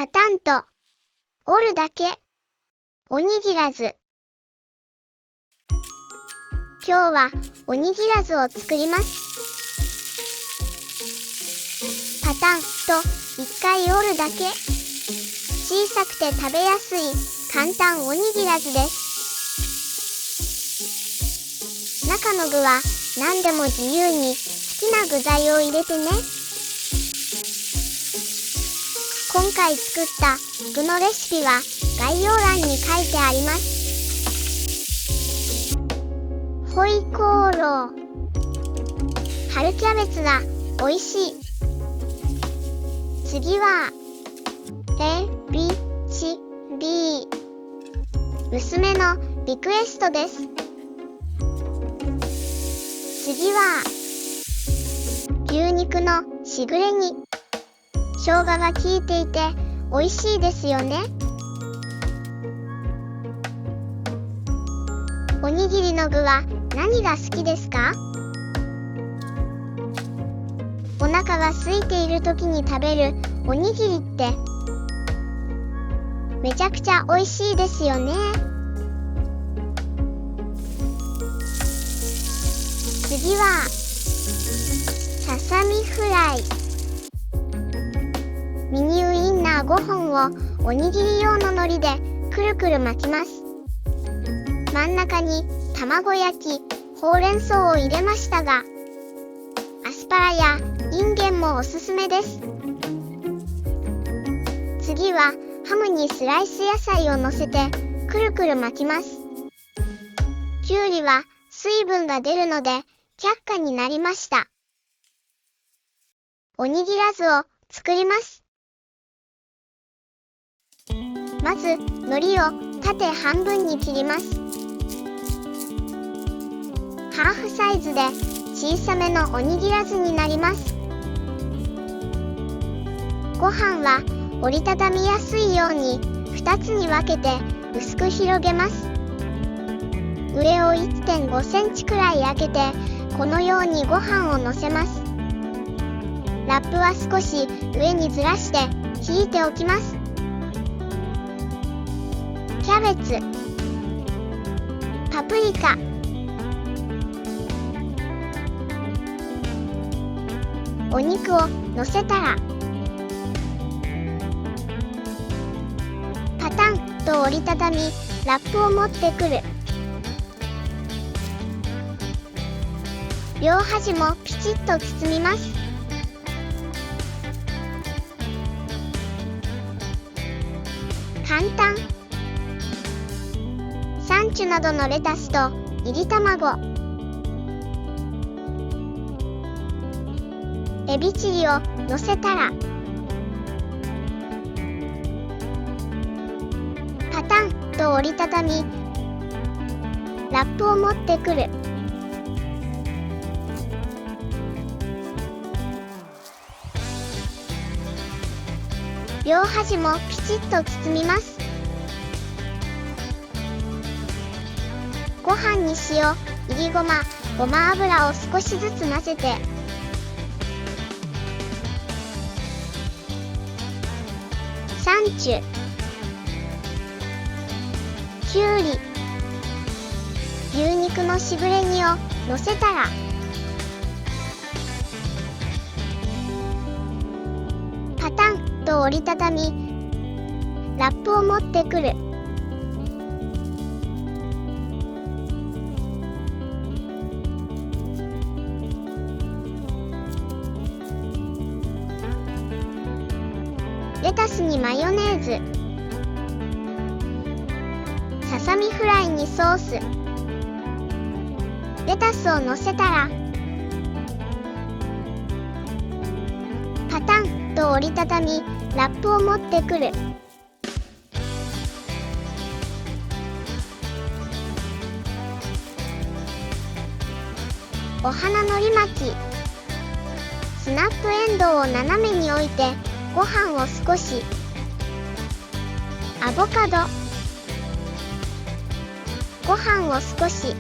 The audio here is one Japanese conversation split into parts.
パタンと折るだけ。おにぎらず。今日はおにぎらずを作ります。パタンと一回折るだけ。小さくて食べやすい簡単おにぎらずです。中の具は何でも自由に好きな具材を入れてね。今回作った具のレシピは概要欄に書いてあります。ホイコーロー。春キャベツが美味しい。次はABCD。娘のリクエストです。次は牛肉のしぐれ煮。生姜が効いていて美味しいですよね。おにぎりの具は何が好きですか？お腹が空いている時に食べるおにぎりってめちゃくちゃ美味しいですよね。次はささみフライ。ミニウインナー5本をおにぎり用の海苔でくるくる巻きます。真ん中に卵焼き、ほうれん草を入れましたが、アスパラやインゲンもおすすめです。次はハムにスライス野菜をのせてくるくる巻きます。きゅうりは水分が出るので却下になりました。おにぎらずを作ります。まず海苔を縦半分に切ります。ハーフサイズで小さめのおにぎらずになります。ご飯は折りたたみやすいように2つに分けて薄く広げます。上を 1.5 センチくらい開けてこのようにご飯をのせます。ラップは少し上にずらして引いておきます。キャベツ、パプリカ、お肉をのせたらパタンと折りたたみラップを持ってくる。両端もピチッと包みます。簡単。サンチュなどのレタスといり卵、エビチリをのせたらパタンと折りたたみラップを持ってくる。両端もピチッと包みます。ご飯に塩、いりごま、ごま油を少しずつ混ぜてサンチュ、きゅうり、牛肉のしぐれ煮をのせたらパタンと折りたたみラップを持ってくる。レタスにマヨネーズ、ささみフライにソース、レタスをのせたらパタンと折りたたみラップを持ってくる。お花のり巻き、スナップエンドウを斜めに置いてご飯を少し、アボカド、ご飯を少し、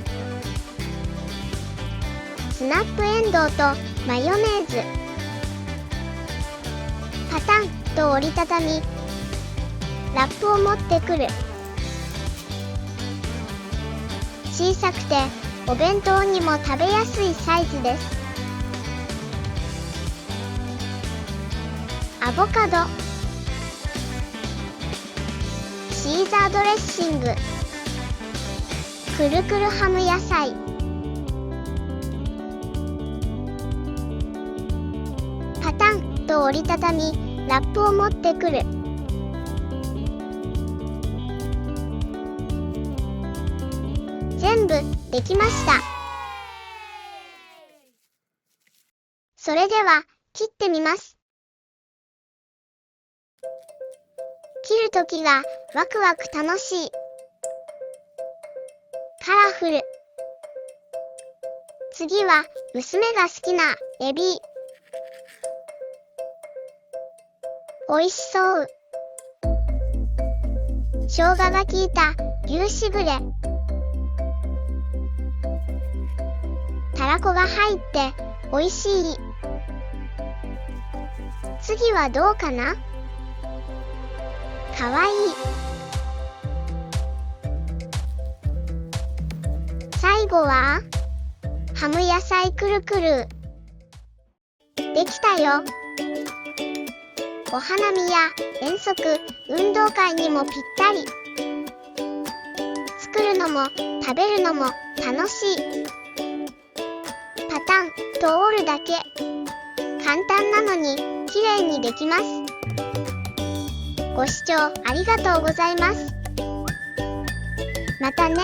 スナップエンドウとマヨネーズ、パタンと折りたたみラップを持ってくる。小さくてお弁当にも食べやすいサイズです。アボカド、シーザードレッシング、くるくるハム野菜、パタンと折りたたみラップを持ってくる。全部できました。それでは切ってみます。切るときがワクワク楽しい。カラフル。次は娘が好きなエビ。おいしそう。生姜が効いた牛しぐれ。たらこが入っておいしい。次はどうかな？かわいい。最後はハム野菜くるくる。できたよ。お花見や遠足、運動会にもぴったり。作るのも食べるのも楽しい。パタンと折るだけ。簡単なのにきれいにできます。ご視聴ありがとうございます。またね。